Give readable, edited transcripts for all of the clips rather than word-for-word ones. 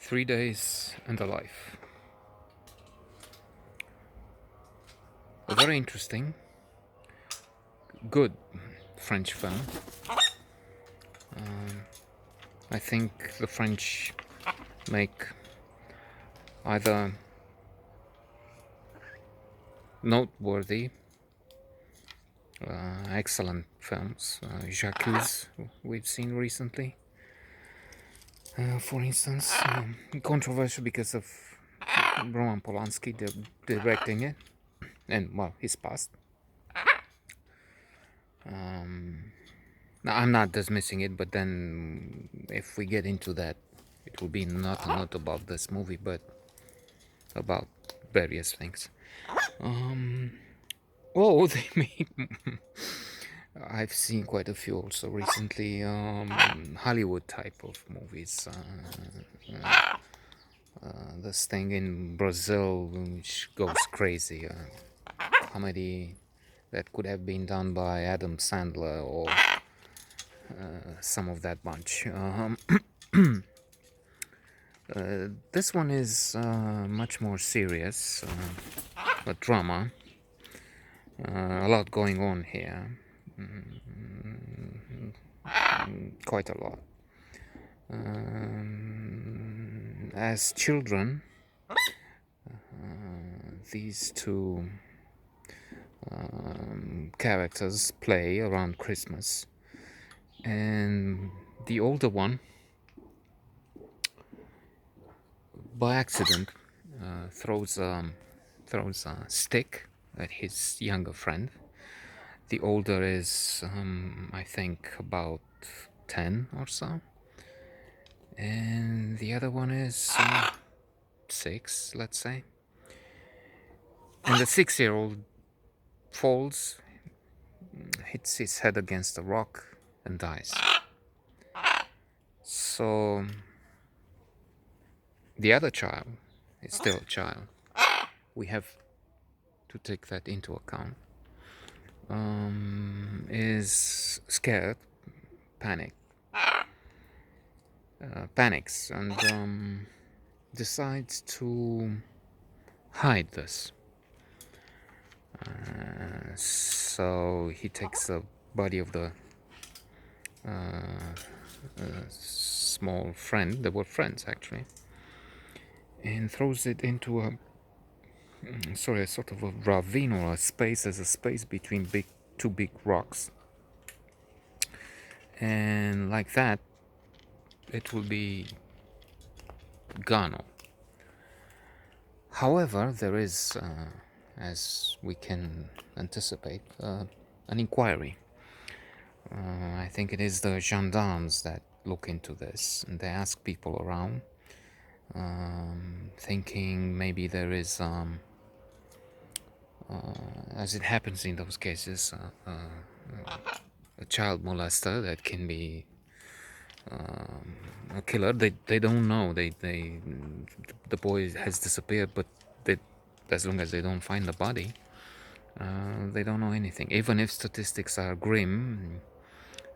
3 Days and a Life. A very interesting, good French film. I think the French make either noteworthy, excellent films. J'accuse, we've seen recently, for instance, controversial because of Roman Polanski directing it, and well, his past. Now, I'm not dismissing it, but then if we get into that, it will be not about this movie, but about various things. Oh, they made. I've seen quite a few also recently. Hollywood type of movies. This thing in Brazil which goes crazy. Comedy that could have been done by Adam Sandler or some of that bunch. This one is much more serious, a drama. A lot going on here, quite a lot. As children, these two characters play around Christmas, and the older one, by accident, throws a stick at his younger friend. The older is, I think, about 10 or so, and the other one is 6, let's say. And the 6-year-old falls, hits his head against a rock, and dies. So the other child is still a child. We have to take that into account. Is scared, panics, and decides to hide this. So he takes the body of the small friend, they were friends actually, and throws it into a sort of a ravine or a space. There's a space between two big rocks, and like that it will be gone. However, there is, as we can anticipate, an inquiry. I think it is the gendarmes that look into this, and they ask people around, thinking maybe there is, as it happens in those cases, a child molester that can be a killer. They don't know. The boy has disappeared, but as long as they don't find the body, they don't know anything. Even if statistics are grim,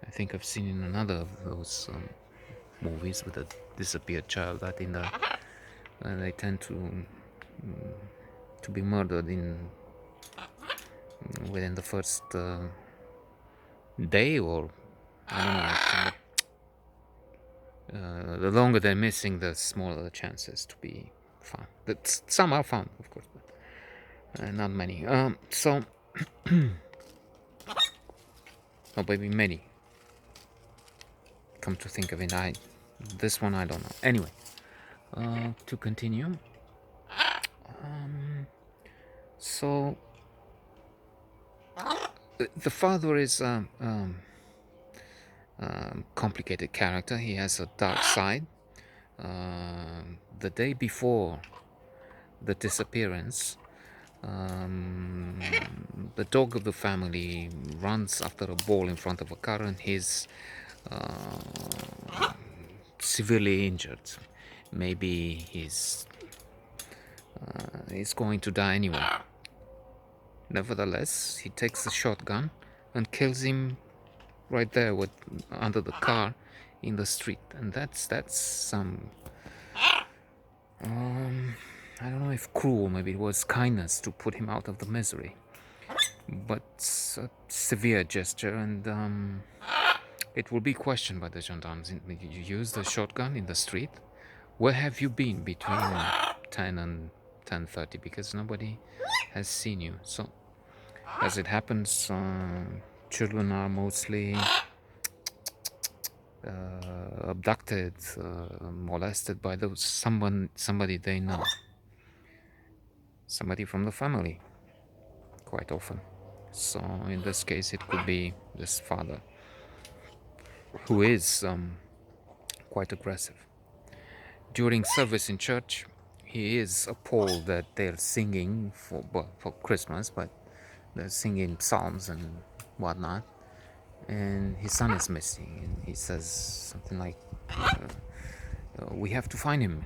I think I've seen in another of those movies with a disappeared child that in the they tend to be murdered within the first day, or I don't know. The longer they're missing, the smaller the chances to be found. But some are found, of course, but not many. So, or maybe many. Come to think of it, this one I don't know. Anyway, to continue. So the father is a complicated character. He has a dark side. The day before the disappearance, the dog of the family runs after a ball in front of a car, and he's severely injured. Maybe he's going to die anyway. Nevertheless, he takes the shotgun and kills him right there under the car in the street, and that's some I don't know if cruel, maybe it was kindness to put him out of the misery, but a severe gesture, and it will be questioned by the gendarmes. You used a shotgun in the street? Where have you been between 10 and 10:30? Because nobody has seen you. So, as it happens, children are mostly abducted, molested by somebody they know, somebody from the family, quite often. So in this case, it could be this father, who is quite aggressive. During service in church, he is appalled that they're singing for Christmas, but they're singing psalms and whatnot, and his son is missing, and he says something like, "We have to find him.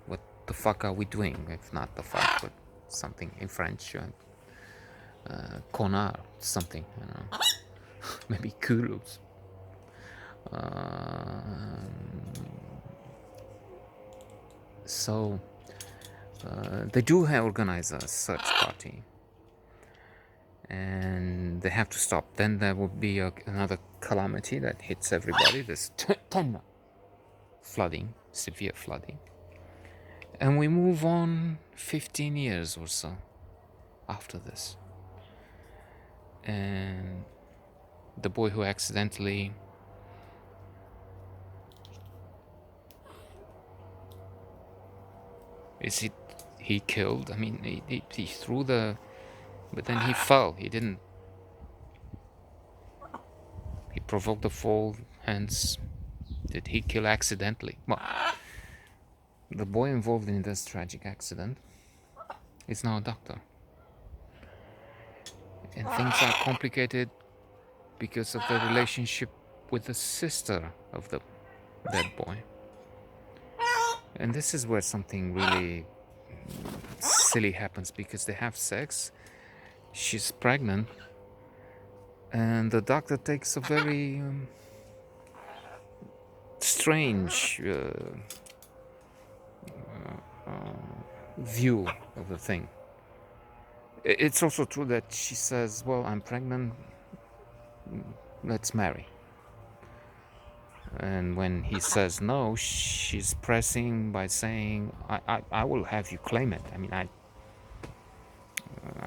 What the fuck are we doing? If not the fuck, but something in French, connard, something, you know, maybe kudos." So they do organize a search party, and they have to stop. Then there will be another calamity that hits everybody. This flooding, severe flooding, and we move on 15 years or so after this, and the boy who accidentally he killed? I mean, he threw the, but then he fell. He didn't. He provoked the fall. Hence, did he kill accidentally? Well, the boy involved in this tragic accident is now a doctor, and things are complicated because of the relationship with the sister of the dead boy. And this is where something really silly happens, because they have sex, she's pregnant, and the doctor takes a very strange view of the thing. It's also true that she says, well, I'm pregnant, let's marry. And when he says no, she's pressing by saying, I will have you claim it. I mean, I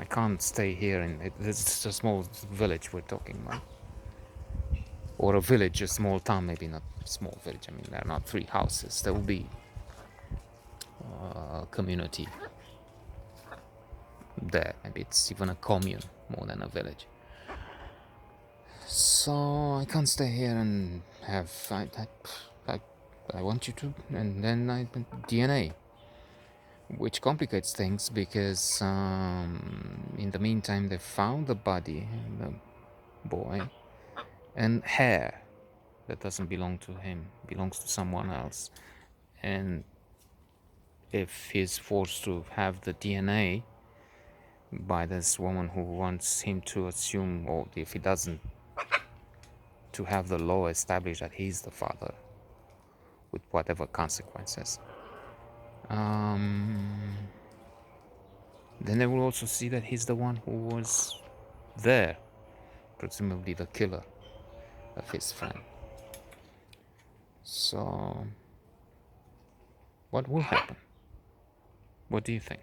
can't stay here, and it's a small village we're talking about, or a village, a small town, maybe not a small village. I mean, there are not 3 houses. There will be a community there. Maybe it's even a commune more than a village. So I can't stay here and have I want you to, and then I DNA, which complicates things because in the meantime they found the body, the boy, and hair that doesn't belong to him, belongs to someone else. And if he's forced to have the DNA by this woman who wants him to assume, or if he doesn't, to have the law establish that he's the father, with whatever consequences, then they will also see that he's the one who was there, presumably the killer of his friend. So what will happen? What do you think?